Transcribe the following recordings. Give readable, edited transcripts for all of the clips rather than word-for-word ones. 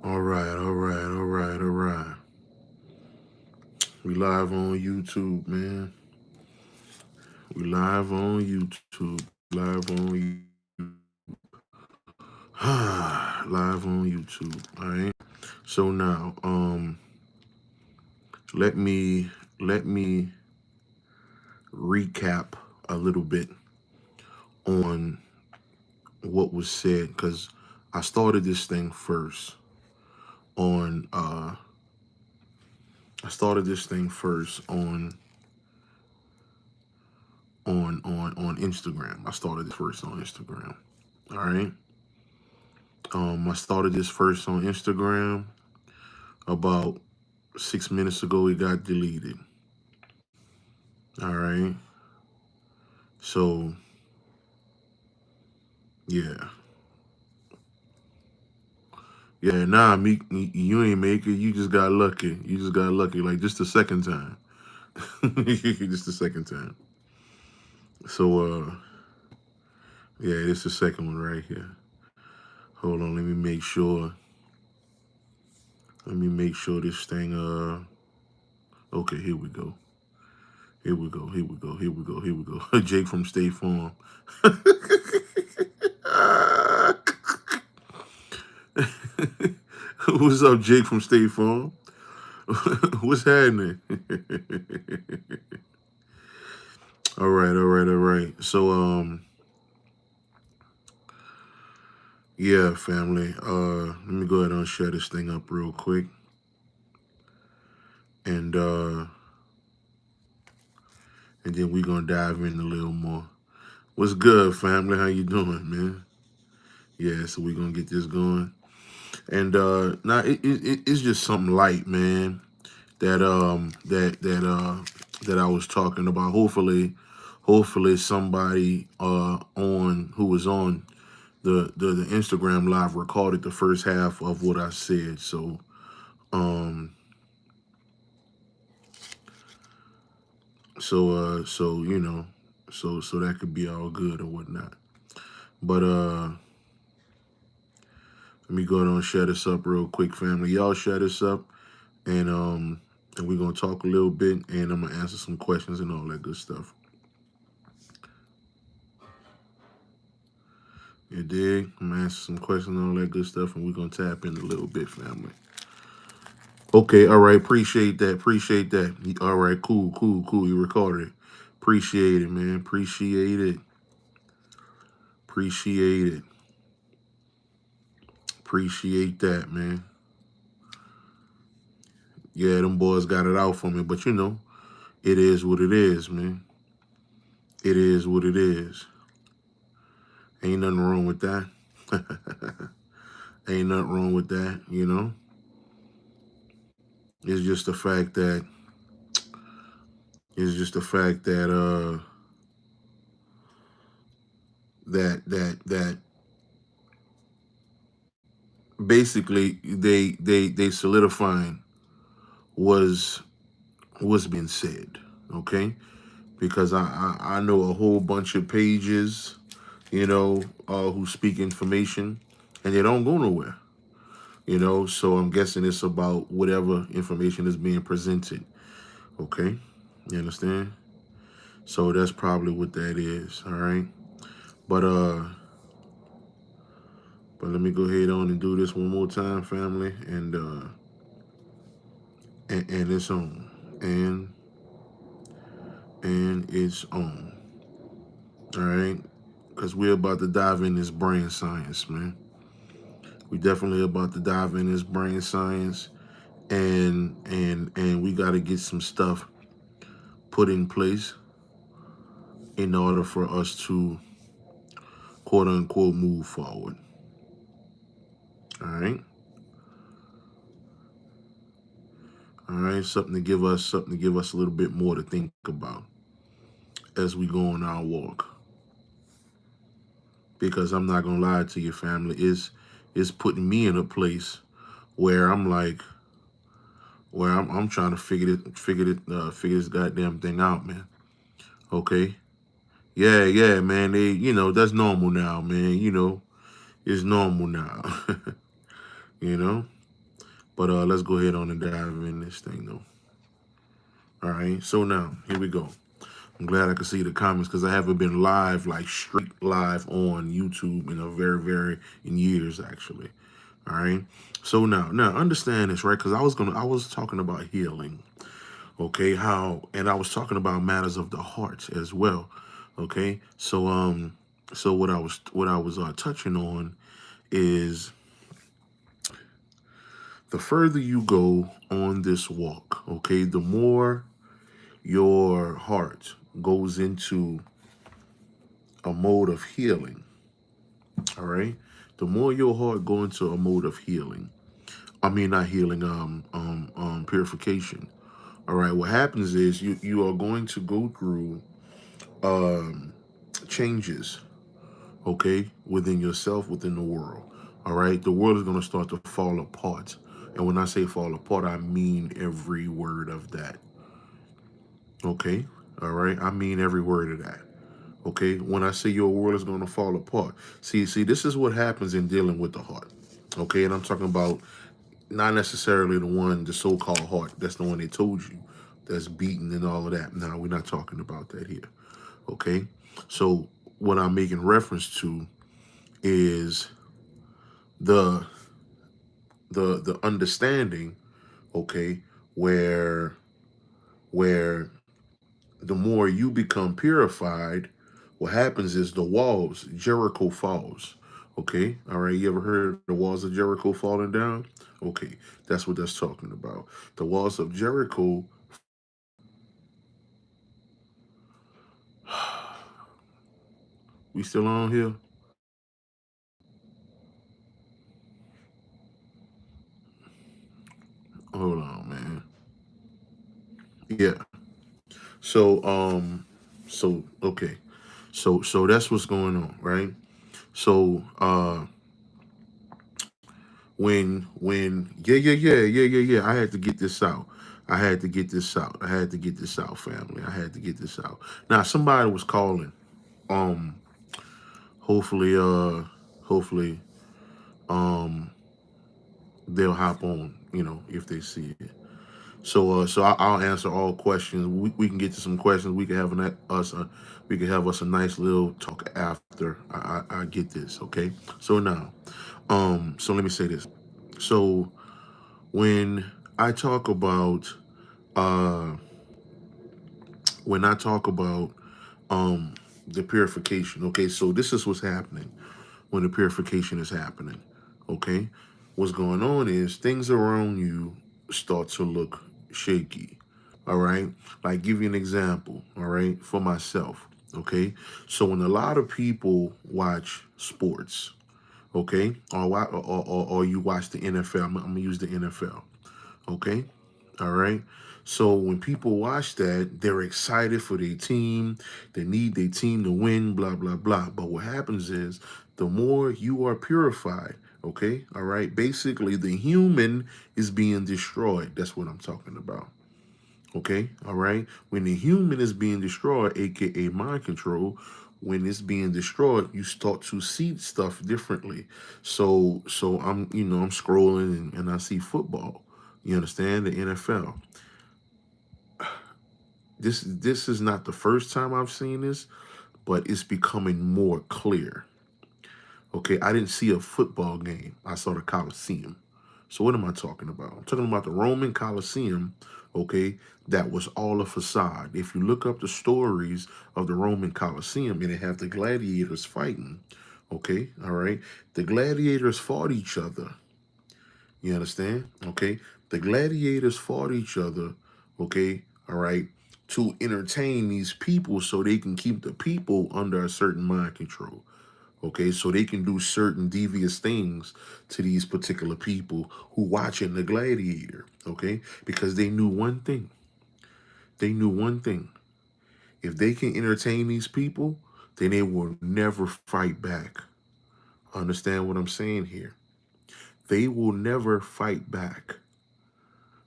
All right, all right, all right, all right. We live on YouTube, man. We live on YouTube. Live on live on YouTube. All right. So now, let me recap a little bit on what was said because I started this thing first on I started this thing first on Instagram. I started this first on Instagram. All right. I started this first on Instagram. About 6 minutes ago, it got deleted. All right. So yeah, yeah. Nah, me, you ain't make it. You just got lucky. You just got lucky. Like just the second time. Just the second time. So yeah, this is the second one right here. Hold on. Let me make sure. Let me make sure this thing. Okay, here we go. Here we go. Here we go. Here we go. Here we go. Jake from State Farm. What's up, Jake from State Farm? What's happening? All right, all right, all right. So, yeah, family. Let me go ahead and share this thing up real quick, and and then we're gonna dive in a little more. What's good, family? How you doing, man? Yeah, so we're gonna get this going, and now it's just something light, man. That I was talking about. Hopefully somebody on who was on the Instagram live recorded the first half of what I said. Um so so that could be all good or whatnot. But let me go ahead and share this up real quick, family. Y'all share this up and we're gonna talk a little bit and I'm gonna answer some questions and all that good stuff. You dig? I'm gonna answer some questions and all that good stuff, and we're gonna tap in a little bit, family. Okay, all right. Appreciate that. Appreciate that. All right, cool, cool, cool. You recorded it. Appreciate it, man. Appreciate it. Appreciate it. Appreciate that, man. Yeah, them boys got it out for me, but it is what it is, man. It is what it is. Ain't nothing wrong with that. Ain't nothing wrong with that. It's just the fact that it's just the fact that that basically they solidifying was what's been said, okay? Because I know a whole bunch of pages, who speak information, and they don't go nowhere, So I'm guessing it's about whatever information is being presented, okay? You understand? So that's probably what that is, all right? But but let me go ahead on and do this one more time, family, and it's on, and it's on, all right? Because we're about to dive in this brain science, man. We definitely about to dive in this brain science, and we got to get some stuff put in place in order for us to quote unquote move forward. All right, all right. Something to give us a little bit more to think about as we go on our walk. Because I'm not gonna lie to your family, is putting me in a place where I'm like, where I'm trying to figure this goddamn thing out, man. Okay. Yeah, yeah, man. That's normal now, man. It's normal now. you know. But let's go ahead on and dive in this thing though. All right. So now here we go. I'm glad I could see the comments because I haven't been live, like straight live on YouTube in a very in years actually. All right. So now understand this, right? Because I was talking about healing. Okay, how, and I was talking about matters of the heart as well. Okay, so what I was touching on is the further you go on this walk, okay, the more your heart goes into a mode of healing. All right, the more your heart go into a mode of healing. I mean, not healing, purification. All right, what happens is you are going to go through um changes, okay, within yourself, within the world. All right, the world is going to start to fall apart. And when I say fall apart, I mean every word of that. Okay, all right, I mean every word of that. Okay, when I say your world is going to fall apart, see, this is what happens in dealing with the heart. Okay, and I'm talking about not necessarily the so-called heart. That's the one they told you that's beaten and all of that. Now we're not talking about that here. Okay, so what I'm making reference to is the the understanding, okay, where the more you become purified, what happens is the walls, Jericho falls. Okay, all right, you ever heard the walls of Jericho falling down? Okay, that's what that's talking about. The walls of Jericho. We still on here? Hold on, man. Yeah. So okay. So that's what's going on, right? So when I had to get this out. I had to get this out. I had to get this out, family. I had to get this out. Now somebody was calling. Um hopefully hopefully um they'll hop on, if they see it. So I'll answer all questions. We can get to some questions. We can have we can have us a nice little talk after I get this, okay? So now, so let me say this. So when I talk about uh when I talk about um the purification, okay, so this is what's happening when the purification is happening. Okay? What's going on is things around you start to look shaky. All right? Like give you an example, all right, for myself. Okay? So when a lot of people watch sports, okay, or you watch the NFL, I'm gonna use the NFL. Okay. All right. So when people watch that, they're excited for their team. They need their team to win, blah, blah, blah. But what happens is the more you are purified, okay, all right, basically the human is being destroyed. That's what I'm talking about. Okay, all right. When the human is being destroyed, aka mind control, when it's being destroyed, you start to see stuff differently. So I'm scrolling and I see football. You understand, the NFL. This is not the first time I've seen this, but it's becoming more clear. Okay, I didn't see a football game. I saw the Coliseum. So what am I talking about? I'm talking about the Roman Coliseum, okay, that was all a facade. If you look up the stories of the Roman Coliseum and they have the gladiators fighting, okay, all right, the gladiators fought each other. You understand? Okay, the gladiators fought each other, okay, all right, to entertain these people so they can keep the people under a certain mind control. Okay, so they can do certain devious things to these particular people who watching the gladiator. Okay, because they knew one thing. They knew one thing. If they can entertain these people, then they will never fight back. Understand what I'm saying here? They will never fight back.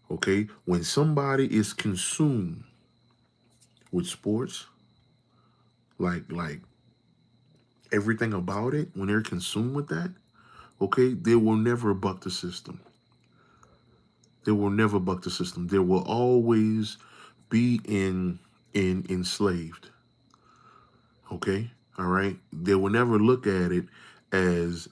Okay, when somebody is consumed with sports, like everything about it, when they're consumed with that, okay, they will never buck the system. They will never buck the system. They will always be in enslaved. Okay, all right. They will never look at it as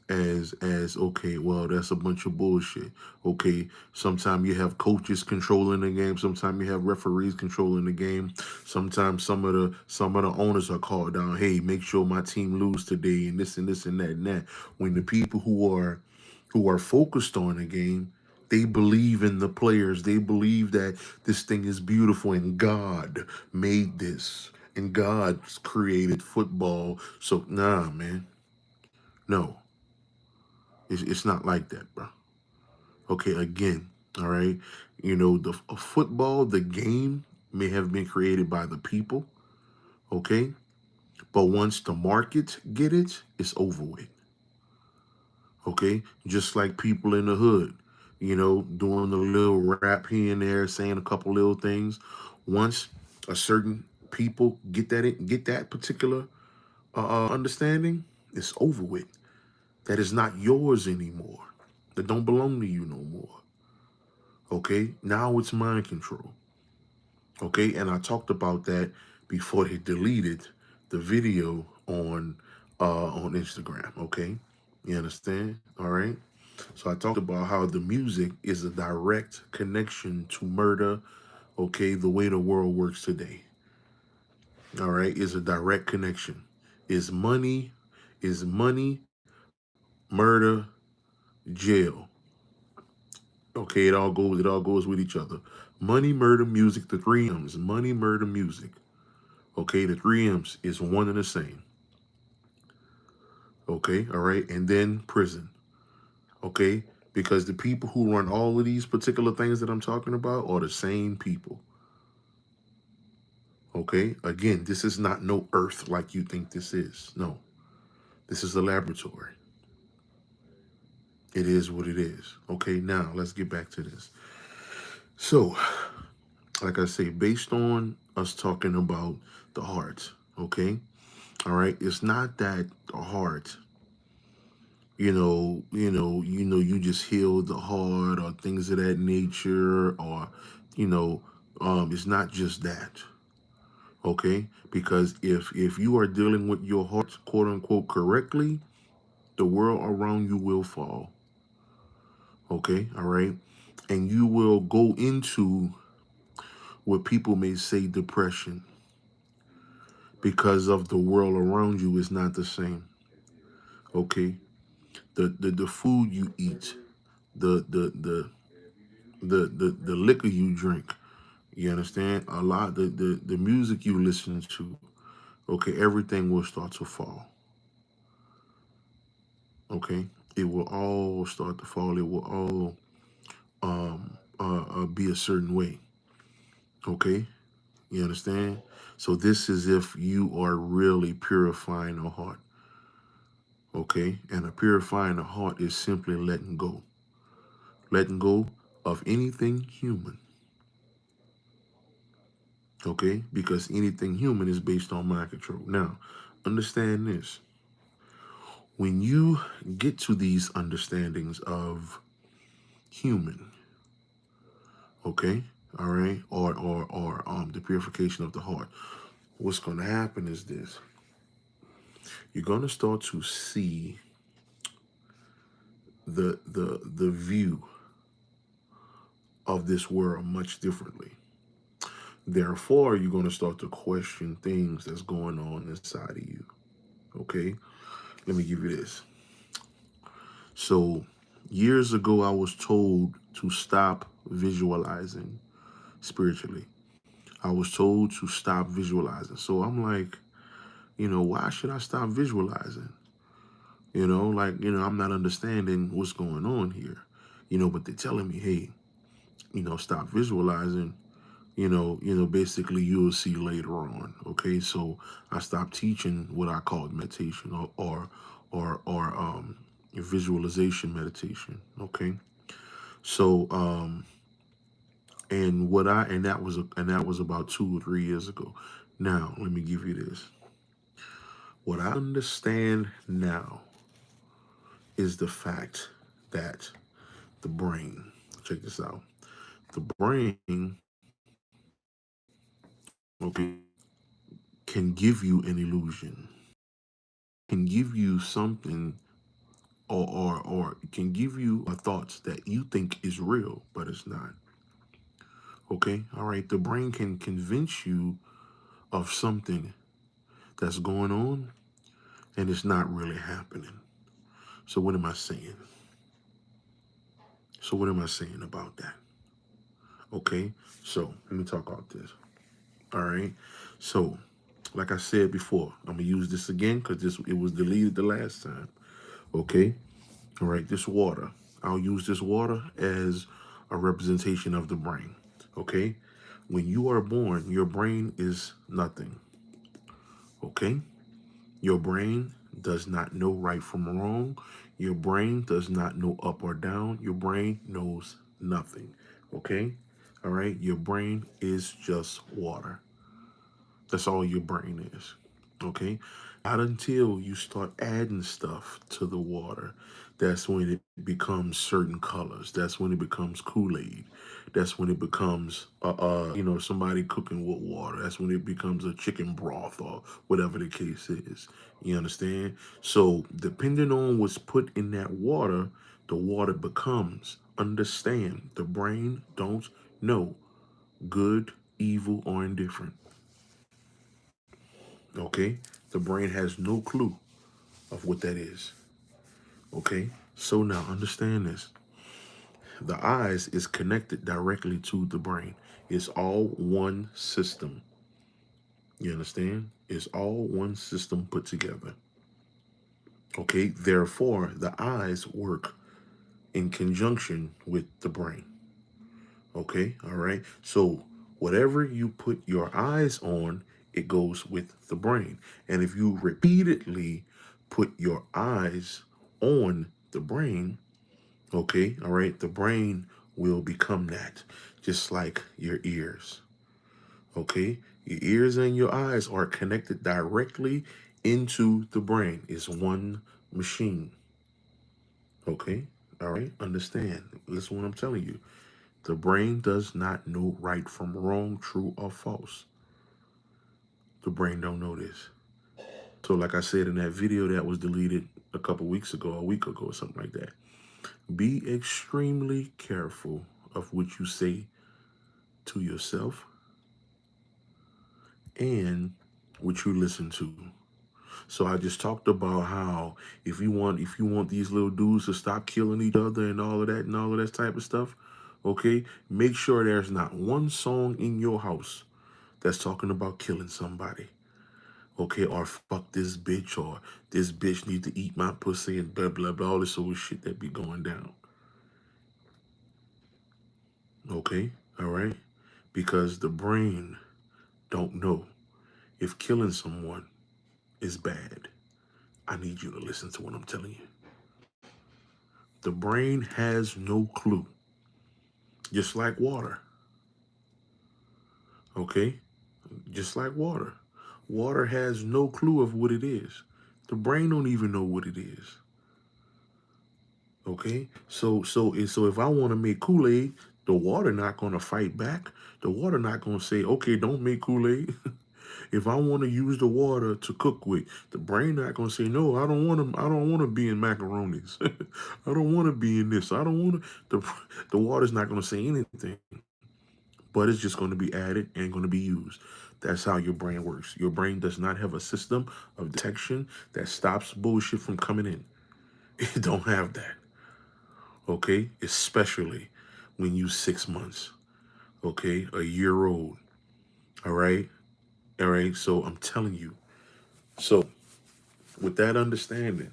okay. Well, that's a bunch of bullshit. Okay, sometimes you have coaches controlling the game. Sometimes you have referees controlling the game. Sometimes some of the owners are called down. Hey, make sure my team lose today, and this and this and that and that. When the people who are focused on the game, they believe in the players. They believe that this thing is beautiful and God made this and God created football. So nah, man, no, it's not like that, bro. Okay, again, all right. The football, the game may have been created by the people. Okay, but once the markets get it, it's over with. Okay, just like people in the hood, doing a little rap here and there, saying a couple little things. Once a certain people get that particular understanding, it's over with. That is not yours anymore. That don't belong to you no more. Okay, now it's mind control. Okay, and I talked about that before they deleted the video on Instagram. Okay, you understand? All right. So I talked about how the music is a direct connection to murder. Okay, the way the world works today. All right, is a direct connection. Is money, murder, jail. Okay, it all goes with each other. Money, murder, music, the three M's. Money, murder, music. Okay, the three M's is one and the same. Okay, all right, and then prison. Okay, because the people who run all of these particular things that I'm talking about are the same people. Okay, again, this is not no earth like you think this is. No, this is a laboratory. It is what it is. Okay, now let's get back to this. So, like I say, based on us talking about the heart, okay, all right, it's not that the heart, you just heal the heart or things of that nature, or, you know, it's not just that, okay, because if you are dealing with your heart, quote unquote, correctly, the world around you will fall, okay, all right, and you will go into what people may say depression because of the world around you is not the same. Okay, the food you eat, the liquor you drink. You understand? A lot the music you listen to. Okay, everything will start to fall. Okay, it will all start to fall. It will all be a certain way. Okay, you understand? So this is if you are really purifying the heart. Okay, and a purifying the heart is simply letting go of anything human. Okay, because anything human is based on mind control. Now, understand this: when you get to these understandings of human, okay, all right, or the purification of the heart, what's going to happen is this: you're going to start to see the view of this world much differently. Therefore, you're going to start to question things that's going on inside of you. Okay, let me give you this. So, years ago, I was told to stop visualizing spiritually. I was told to stop visualizing. So I'm like, why should I stop visualizing? I'm not understanding what's going on here. But they're telling me, hey, stop visualizing. Basically you'll see later on. Okay, so I stopped teaching what I called meditation or visualization meditation. Okay, so and that was about 2 or 3 years ago. Now let me give you this. What I understand now is the fact that the brain, check this out, The brain, okay, can give you an illusion, can give you something, or can give you a thoughts that you think is real, but it's not. Okay, all right. The brain can convince you of something that's going on, and it's not really happening. So what am I saying? So what am I saying about that? Okay, so let me talk about this. All right. So, like I said before, I'm gonna use this again because it was deleted the last time. Okay. All right. This water. I'll use this water as a representation of the brain. Okay. When you are born, your brain is nothing. Okay. Your brain does not know right from wrong. Your brain does not know up or down. Your brain knows nothing. Okay. All right. Your brain is just water. That's all your brain is. Okay? Not until you start adding stuff to the water. That's when it becomes certain colors. That's when it becomes Kool-Aid. That's when it becomes somebody cooking with water. That's when it becomes a chicken broth or whatever the case is. You understand? So depending on what's put in that water, the water becomes. Understand, the brain don't know good, evil, or indifferent. Okay? The brain has no clue of what that is. Okay? So now understand this. The eyes is connected directly to the brain. It's all one system. You understand? It's all one system put together. Okay? Therefore, the eyes work in conjunction with the brain. Okay? All right? So, whatever you put your eyes on, it goes with the brain. And if you repeatedly put your eyes on the brain, okay, all right, the brain will become that, just like your ears. Okay? Your ears and your eyes are connected directly into the brain. It's one machine. Okay? All right? Understand. Listen what I'm telling you. The brain does not know right from wrong, true or false. The brain don't know this. So like I said in that video that was deleted a couple weeks ago, a week ago, or something like that, be extremely careful of what you say to yourself and what you listen to. So I just talked about how if you want these little dudes to stop killing each other and all of that type of stuff, okay, make sure there's not one song in your house that's talking about killing somebody. Okay, or fuck this bitch, or this bitch need to eat my pussy, and blah blah blah, all this old shit that be going down. Okay, all right, because the brain don't know if killing someone is bad. I need you to listen to what I'm telling you. The brain has no clue, just like water. Okay, just like water. Water has no clue of what it is. The brain don't even know what it is. Okay, so if I want to make Kool-Aid, the water not gonna fight back. The water not gonna say, okay, don't make Kool-Aid. If I want to use the water to cook with, the brain not gonna say, no, I don't want to. I don't want to be in macaronis. I don't want to be in this. I don't want to. The water's not gonna say anything, but it's just gonna be added and gonna be used. That's how your brain works. Your brain does not have a system of detection that stops bullshit from coming in. It don't have that. Okay, especially when you 6 months, okay, a year old. All right, all right. So I'm telling you. So with that understanding,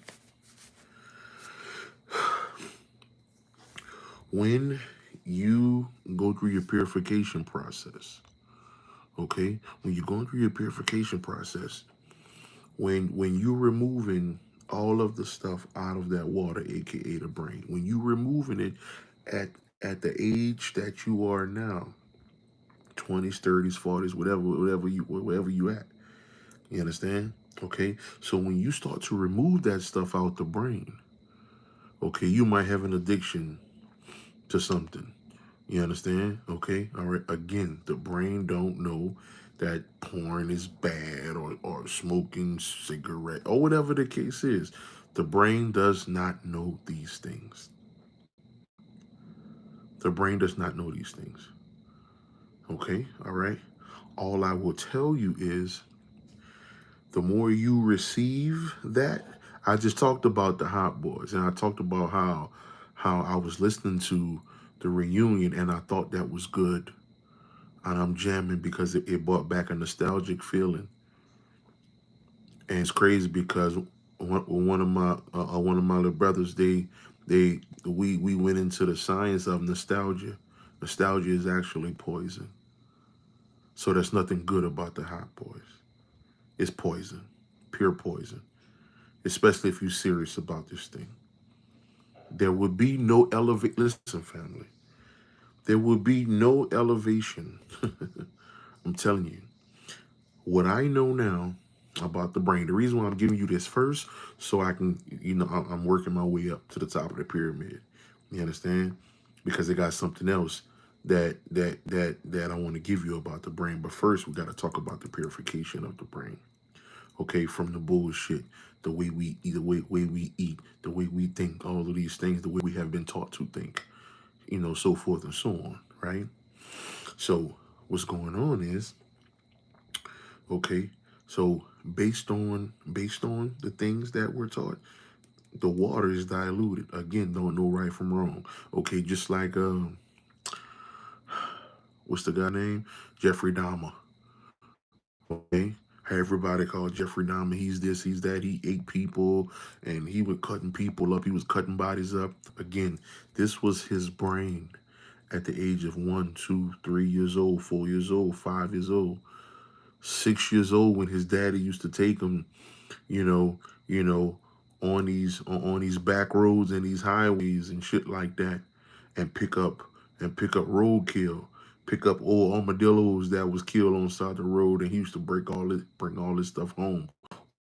when you go through your purification process, okay, when you're going through your purification process, when you're removing all of the stuff out of that water, aka the brain, when you removing it at the age that you are now, 20s, 30s, 40s, whatever you at. You understand? Okay. So when you start to remove that stuff out the brain, okay, you might have an addiction to something. You understand? Okay. All right. Again, the brain don't know that porn is bad or smoking cigarette or whatever the case is. The brain does not know these things. The brain does not know these things. Okay. All right. All I will tell you is the more you receive that, I just talked about the Hot Boys, and I talked about how I was listening to the reunion and I thought that was good, and I'm jamming because it brought back a nostalgic feeling. And it's crazy because one of my little brothers, they we went into the science of nostalgia. Nostalgia is actually poison. So there's nothing good about the Hot Boys. It's poison, pure poison. Especially if you're serious about this thing. There would be no elevate. Listen, family. There would be no elevation. I'm telling you. What I know now about the brain, the reason why I'm giving you this first, so I can, I'm working my way up to the top of the pyramid. You understand? Because they got something else that I want to give you about the brain. But first, we got to talk about the purification of the brain. Okay, from the bullshit, the way we eat, way we eat, the way we think, all of these things, the way we have been taught to think, so forth and so on, right? So what's going on is, okay, so based on the things that we're taught, the water is diluted. Again, don't know right from wrong. Okay, just like what's the guy name? Jeffrey Dahmer. Okay. How everybody called Jeffrey Dahmer. He's this, he's that. He ate people and he was cutting people up. He was cutting bodies up. Again, this was his brain at the age of 1, 2, 3 years old, 4 years old, 5 years old, 6 years old when his daddy used to take him, you know, you know, on these back roads and these highways and shit like that, and pick up roadkill, pick up old armadillos that was killed on the side of the road, and he used to bring all this stuff home.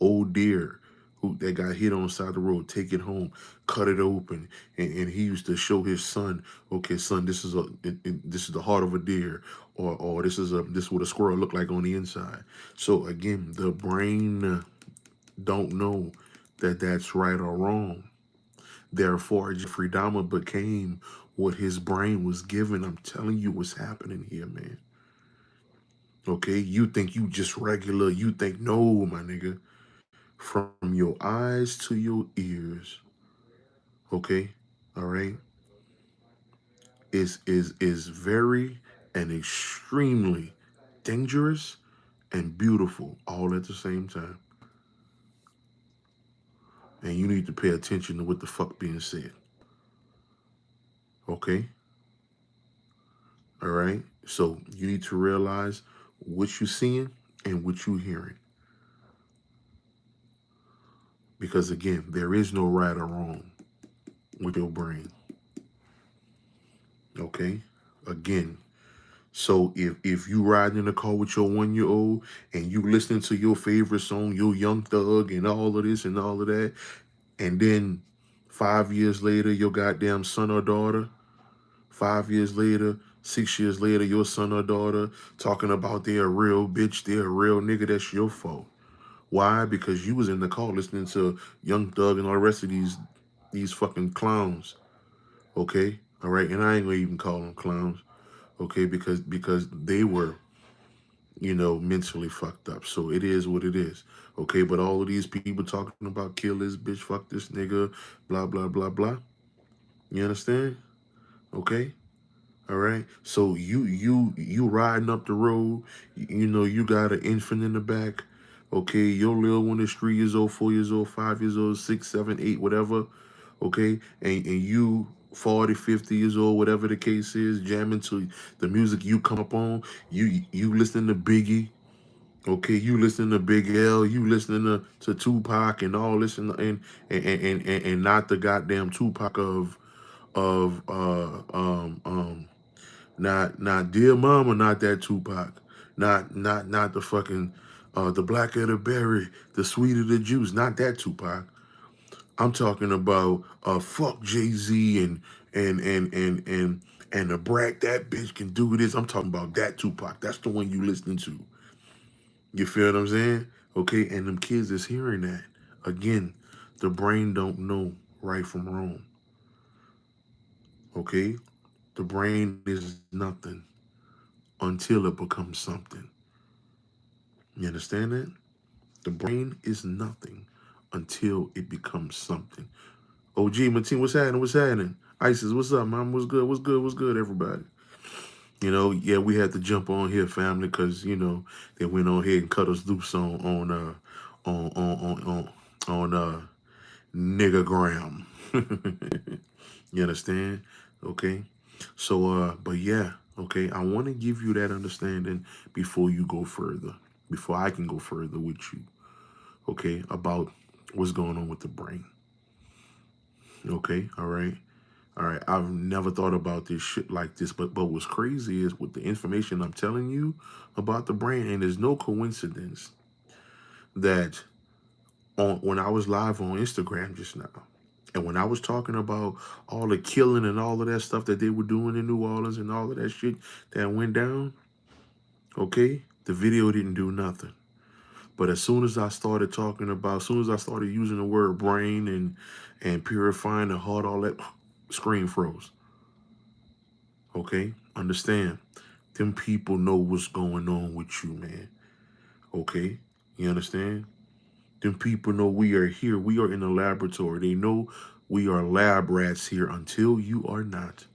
Old deer who that got hit on the side of the road, take it home, cut it open, and he used to show his son, okay, son, this is the heart of a deer, or this is what a squirrel look like on the inside. So again, the brain don't know that that's right or wrong. Therefore, Jeffrey Dahmer became what his brain was given. I'm telling you what's happening here, man. Okay, you think you just regular. You think, no, my nigga. From your eyes to your ears, okay, all right, is very and extremely dangerous and beautiful all at the same time. And you need to pay attention to what the fuck being said. Okay? All right. So you need to realize what you're seeing and what you're hearing. Because again, there is no right or wrong with your brain. Okay? Again. So if you riding in a car with your 1 year old and you listening to your favorite song, your Young Thug and all of this and all of that, and then 5 years later, your goddamn son or daughter, 5 years later, 6 years later, your son or daughter talking about they're a real bitch, they're a real nigga, that's your fault. Why? Because you was in the car listening to Young Thug and all the rest of these fucking clowns. Okay? All right, and I ain't gonna even call them clowns. Okay, because they were, mentally fucked up. So it is what it is. Okay, but all of these people talking about kill this bitch, fuck this nigga, blah blah blah blah. You understand? Okay? All right. So you riding up the road, you got an infant in the back. Okay, your little one is 3 years old, 4 years old, 5 years old, 6, 7, 8, whatever. Okay, and you 40, 50 years old, whatever the case is, jamming to the music you come up on. You listening to Biggie. Okay, you listening to Big L, you listening to Tupac and all this and not the goddamn Tupac of not Dear Mama, not that Tupac. Not the fucking the blacker the berry, the sweeter the juice, not that Tupac. I'm talking about fuck Jay-Z and And the brat, that bitch can do this. I'm talking about that Tupac. That's the one you listening to. You feel what I'm saying? Okay, and them kids is hearing that. Again, the brain don't know right from wrong. Okay? The brain is nothing until it becomes something. You understand that? The brain is nothing until it becomes something. OG Martin, what's happening? What's happening? Isis, what's up, mom? What's good? What's good? What's good, everybody? Yeah, we had to jump on here, family, because they went on here and cut us loose on nigga gram. You understand? Okay. So but yeah, okay, I want to give you that understanding before you go further, before I can go further with you, okay, about what's going on with the brain. Okay, all right. All right, I've never thought about this shit like this, but what's crazy is with the information I'm telling you about the brain, and there's no coincidence that on when I was live on Instagram just now, and when I was talking about all the killing and all of that stuff that they were doing in New Orleans and all of that shit that went down, okay, the video didn't do nothing. But as soon as I started talking about, as soon as I started using the word brain and purifying the heart, all that, screen froze. Okay, understand? Them people know what's going on with you, man. Okay, you understand? Them people know we are here. We are in the laboratory. They know we are lab rats here until you are not.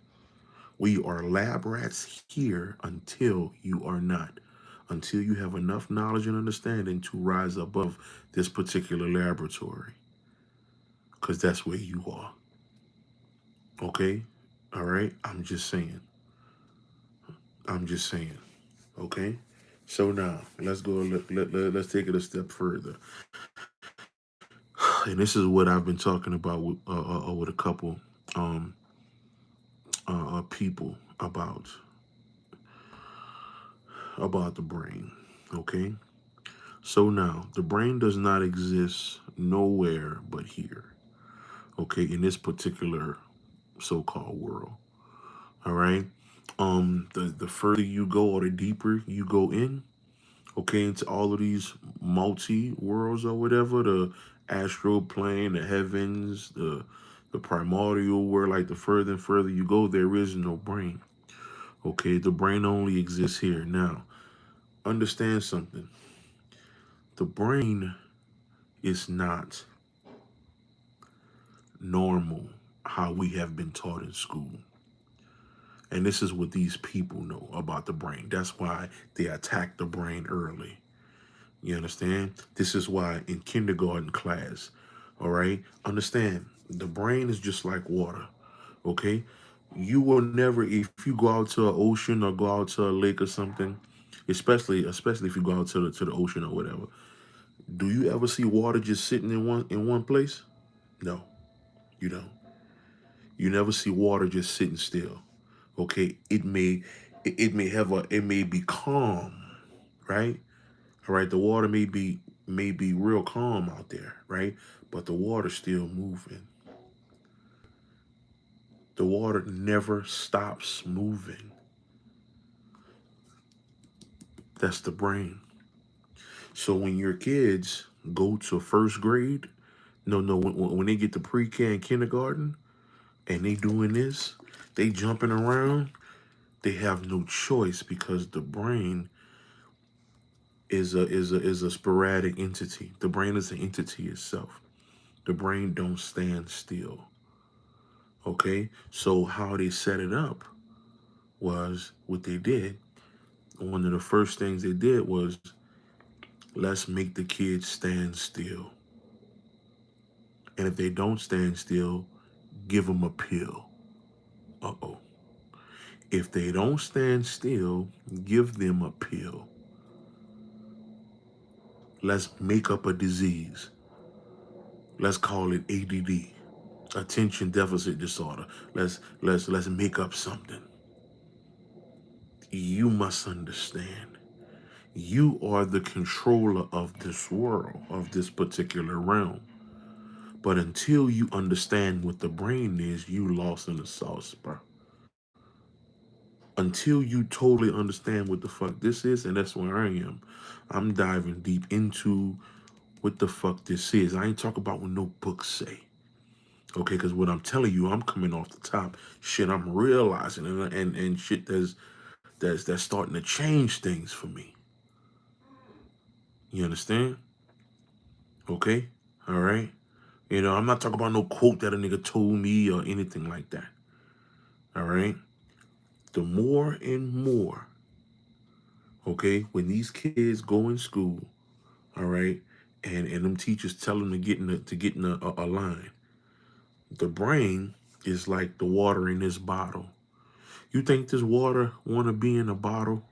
We are lab rats here until you are not. Until you have enough knowledge and understanding to rise above this particular laboratory. Because that's where you are. Okay? All right? I'm just saying. I'm just saying. Okay? So now, let's go, let's take it a step further. And this is what I've been talking about with a couple um, people about the brain. Okay? So now, the brain does not exist nowhere but here. Okay? In this particular so-called world. All right? The further you go or the deeper you go in, okay, into all of these multi worlds or whatever, the astral plane, the heavens, the primordial world, like the further and further you go, there is no brain. Okay, the brain only exists here. Now, understand something. The brain is not normal how we have been taught in school. And this is what these people know about the brain. That's why they attack the brain early. You understand? This is why in kindergarten class, all right, understand the brain is just like water, okay? You will never, if you go out to an ocean or go out to a lake or something, especially if you go out to the ocean or whatever, do you ever see water just sitting in one place? No, you don't. You never see water just sitting still. Okay, it may be calm, right? All right, the water may be real calm out there, right? But the water's still moving. The water never stops moving. That's the brain. So when your kids go to first grade, no, when they get to pre-K and kindergarten and they doing this, they jumping around, they have no choice because the brain is a sporadic entity. The brain is an entity itself. The brain don't stand still. Okay, so how they set it up was what they did. One of the first things they did was let's make the kids stand still. And if they don't stand still, give them a pill. Uh-oh. If they don't stand still, give them a pill. Let's make up a disease. Let's call it ADD, attention deficit disorder. Let's make up something. You must understand. You are the controller of this world, of this particular realm. But until you understand what the brain is, you lost in the sauce, bro. until you totally understand what the fuck this is, and that's where I am. I'm diving deep into what the fuck this is. I ain't talking about what no books say. Okay, because what I'm telling you, I'm coming off the top. Shit, I'm realizing and shit that's starting to change things for me. You understand? Okay? All right? You know, I'm not talking about no quote that a nigga told me or anything like that. All right? The more and more, okay, when these kids go in school, all right, and them teachers tell them to get in a line, the brain is like the water in this bottle. You think this water want to be in a bottle?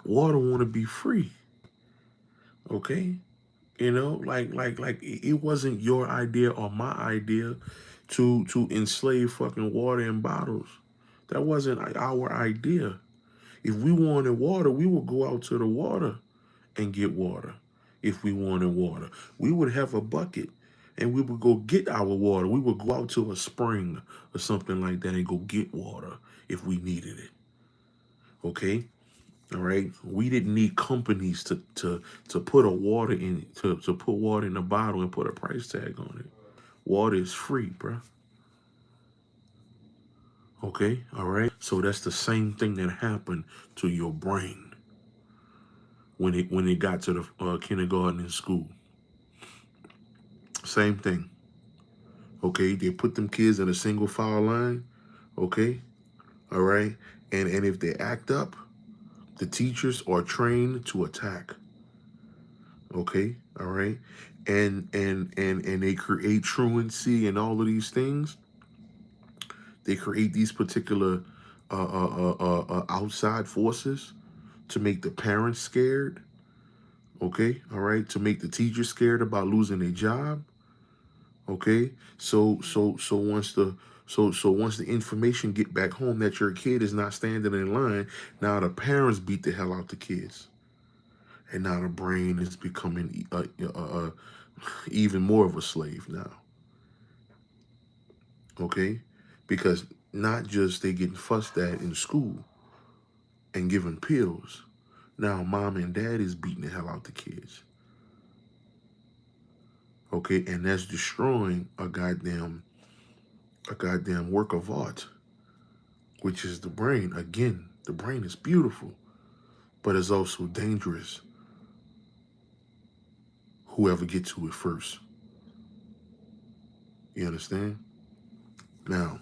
Water want to be free, okay? You know, like it wasn't your idea or my idea to enslave fucking water in bottles. That wasn't our idea. If we wanted water, we would go out to the water and get water. If we wanted water, we would have a bucket and we would go get our water. We would go out to a spring or something like that and go get water if we needed it. Okay? All right. We didn't need companies to put a water in to put water in a bottle and put a price tag on it. Water is free, bruh. Okay. All right. So that's the same thing that happened to your brain when it got to the kindergarten and school. Same thing. Okay. They put them kids in a single file line. Okay. All right. And if they act up, the teachers are trained to attack. Okay, all right, and they create truancy and all of these things. They create these particular outside forces to make the parents scared. Okay, all right, to make the teachers scared about losing their job. Okay, so once the information get back home that your kid is not standing in line, now the parents beat the hell out the kids, and now the brain is becoming even more of a slave now. Okay, because not just they getting fussed at in school and given pills, now mom and dad is beating the hell out the kids. Okay, and that's destroying a goddamn work of art, which is the brain. Again, the brain is beautiful, but it's also dangerous. Whoever gets to it first. You understand? Now,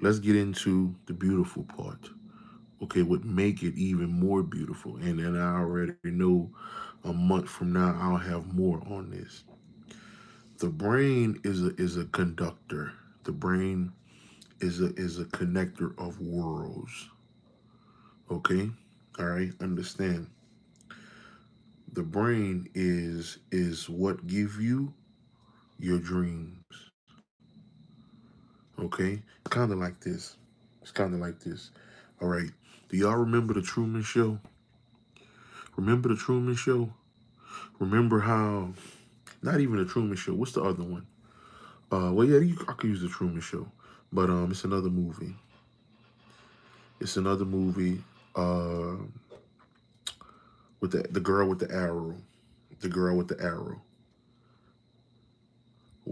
let's get into the beautiful part. Okay, would make it even more beautiful. And then I already know a month from now I'll have more on this. The brain is a conductor. The brain is a connector of worlds. Okay? All right, understand. The brain is what give you your dreams. Okay? Kind of like this. It's kind of like this. All right. Do y'all remember the Truman Show? Remember the Truman Show? Remember how, not even the Truman Show, what's the other one? Well, yeah, I could use the Truman Show, but it's another movie. It's another movie uh, with the girl with the arrow. The girl with the arrow.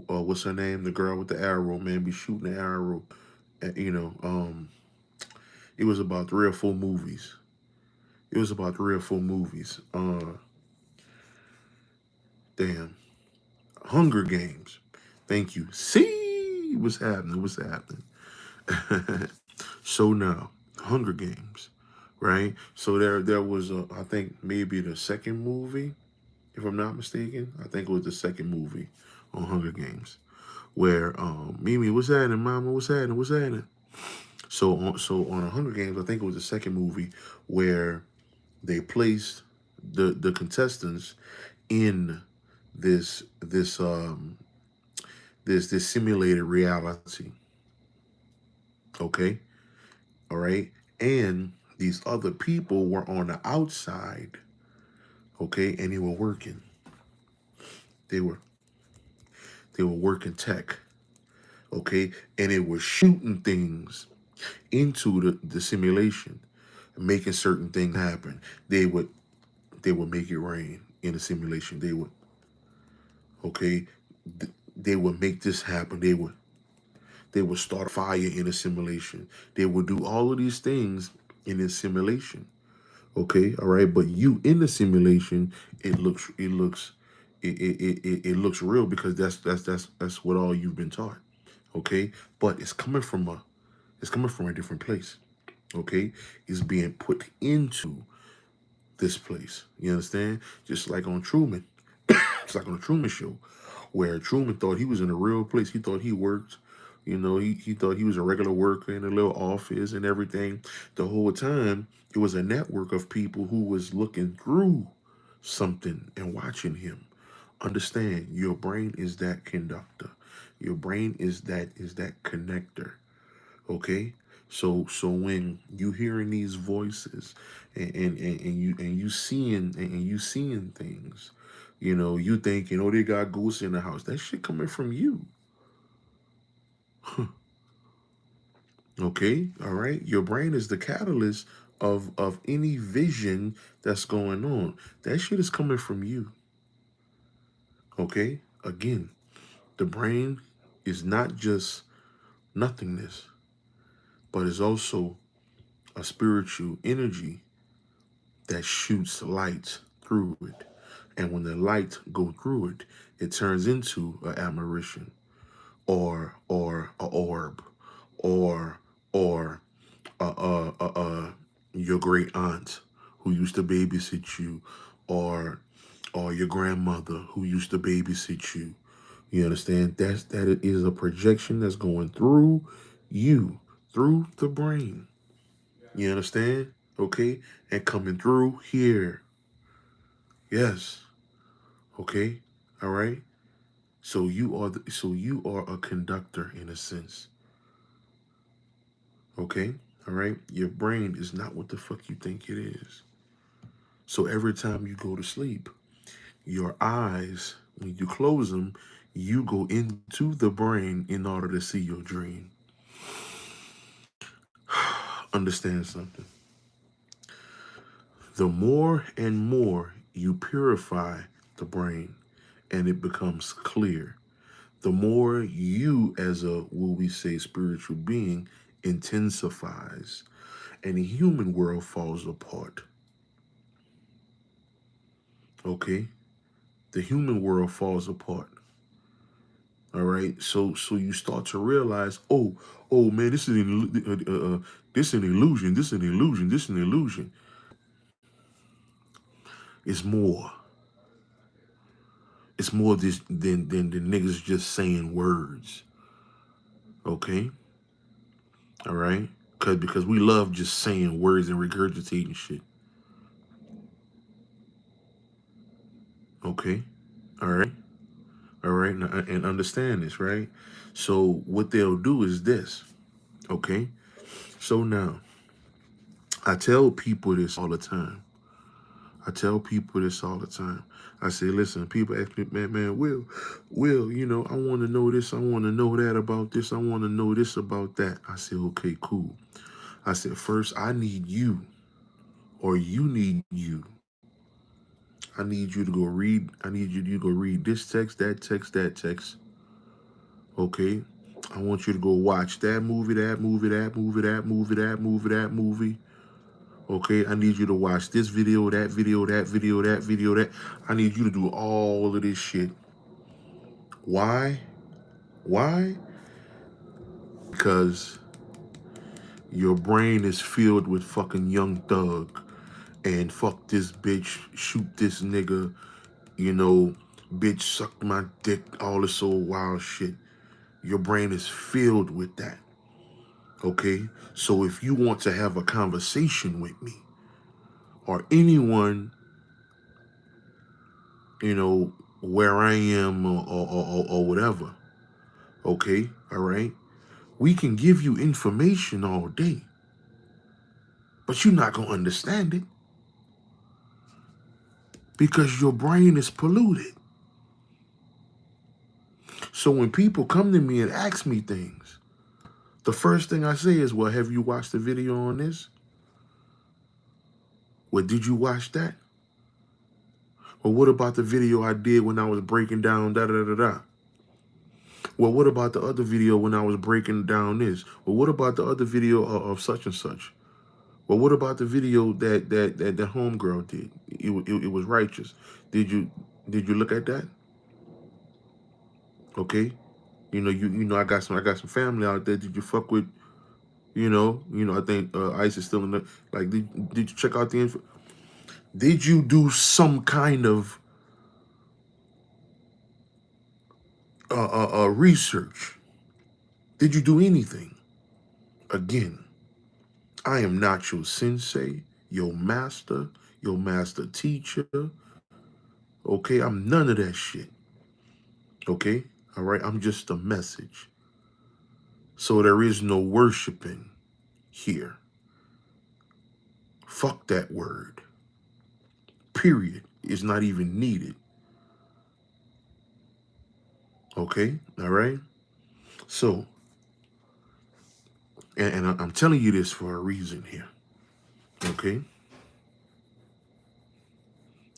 What's her name? The girl with the arrow, man, be shooting the arrow. And, it was about 3 or 4 movies. It was about 3 or 4 movies. Damn. Hunger Games. Thank you. See what's happening. What's happening. So now, Hunger Games, right? So there was I think maybe the second movie, if I'm not mistaken. I think it was the second movie on Hunger Games, where Mimi, what's happening, Mama, what's happening, what's happening? So on a Hunger Games, I think it was the second movie where they placed the contestants in this simulated reality. Okay, all right, and these other people were on the outside. Okay, and they were working. They were they were working tech. okay? And it was shooting things into the simulation, making certain things happen. They would make it rain in the simulation. Okay, they would make this happen. They would start a fire in a simulation. They would do all of these things in a simulation. Okay, all right. But you in the simulation, it looks real because that's what all you've been taught. Okay, but it's coming from a different place. Okay, it's being put into this place. You understand? Just like on Truman. It's like on the Truman Show, where Truman thought he was in a real place. He thought he worked. He thought he was a regular worker in a little office and everything. The whole time, it was a network of people who was looking through something and watching him. Understand, your brain is that conductor. Your brain is that connector. Okay, so when you hearing these voices and you seeing things, you thinking, oh, they got ghosts in the house. That shit coming from you. Okay, all right. Your brain is the catalyst of any vision that's going on. That shit is coming from you. Okay, again, the brain is not just nothingness, but is also a spiritual energy that shoots light through it. And when the light go through it, it turns into an apparition or a orb or or your great aunt who used to babysit you or your grandmother who used to babysit you. You understand? That is a projection that's going through you, through the brain. You understand? Okay? And coming through here. Yes. Okay? All right? So you are a conductor in a sense. Okay? All right? Your brain is not what the fuck you think it is. So every time you go to sleep, your eyes, when you close them, you go into the brain in order to see your dream. Understand something. The more and more you purify the brain and it becomes clear, the more you, as a, what we say, spiritual being, intensifies and the human world falls apart. Okay? The human world falls apart. All right. So you start to realize, oh man, this is an illusion. This is an illusion. This is an illusion. It's more. It's more this than the niggas just saying words. Okay. All right. Because we love just saying words and regurgitating shit. Okay. All right. All right. And understand this, right? So what they'll do is this. Okay. So now I tell people this all the time. I tell people this all the time. I say, listen, people ask me, man, Will, I want to know this. I want to know that about this. I want to know this about that. I say, okay, cool. I said, first, I need you, or you need you. I need you to go read. I need you to go read this text, that text, that text. Okay. I want you to go watch that movie, that movie, that movie, that movie, that movie, that movie. Okay, I need you to watch this video, that video, that video, that video, that. I need you to do all of this shit. Why? Why? Because your brain is filled with fucking Young Thug and fuck this bitch, shoot this nigga, you know, bitch suck my dick, all this old wild shit. Your brain is filled with that. Okay? So if you want to have a conversation with me or anyone, where I am or whatever, okay? All right? We can give you information all day, but you're not going to understand it because your brain is polluted. So when people come to me and ask me things, the first thing I say is, well, have you watched the video on this? Well, did you watch that? Well, what about the video I did when I was breaking down da-da-da-da-da? Well, what about the other video when I was breaking down this? Well, what about the other video of such and such? Well, what about the video that the homegirl did? It was righteous. Did you look at that? Okay, you know I got some family out there. Did you fuck with I think Ice is still in the like. Did you check out the info? Did you do some kind of research? Did you do anything? Again, I am not your sensei, your master teacher. Okay, I'm none of that shit. Okay, all right, I'm just a message. So there is no worshiping here. Fuck that word. Period. Is not even needed. Okay, all right. So, and I'm telling you this for a reason here. Okay.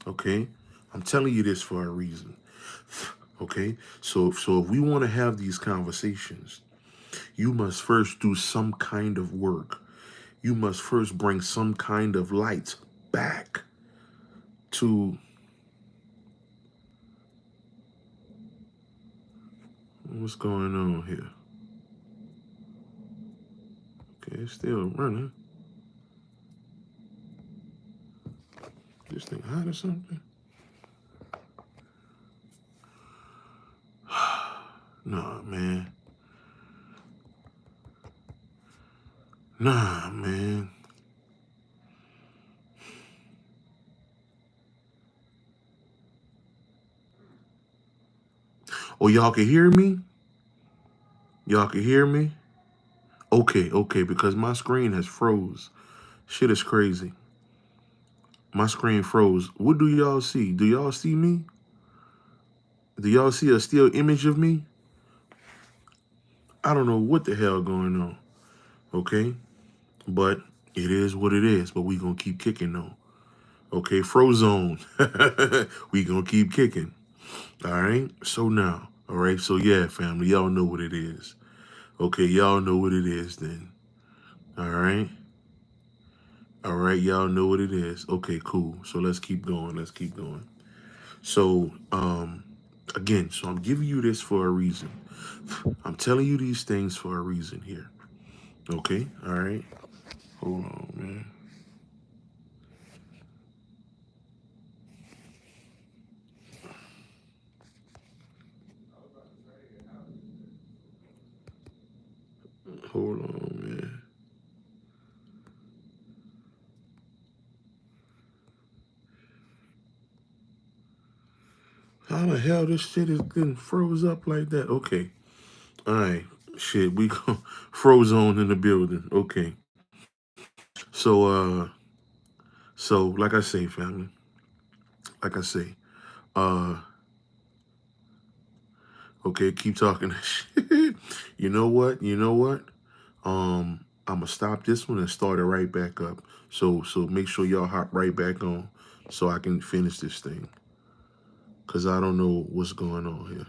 Okay. I'm telling you this for a reason. Okay. So if we want to have these conversations, you must first do some kind of work. You must first bring some kind of light back to what's going on here. Okay, it's still running. This thing hot or something? Nah, man. Nah, man. Oh, y'all can hear me? Y'all can hear me? Okay, because my screen has froze. Shit is crazy. My screen froze. What do y'all see? Do y'all see me? Do y'all see a still image of me? I don't know what the hell going on. Okay? But it is what it is. But we gonna keep kicking though. Okay, Frozone. We gonna keep kicking. All right? So now. All right? So yeah, family, y'all know what it is. Okay, y'all know what it is then. All right? All right, y'all know what it is. Okay, cool. So let's keep going. Let's keep going. So, again, so I'm giving you this for a reason. I'm telling you these things for a reason here. Okay? All right? Hold on, man. Hold on, man. How the hell this shit is getting froze up like that? Okay. All right. Shit, we go Frozone in the building. Okay. So, like I say, family. Like I say, okay, keep talking that shit. You know what? I'm gonna stop this one and start it right back up. So make sure y'all hop right back on so I can finish this thing. Cause I don't know what's going on here.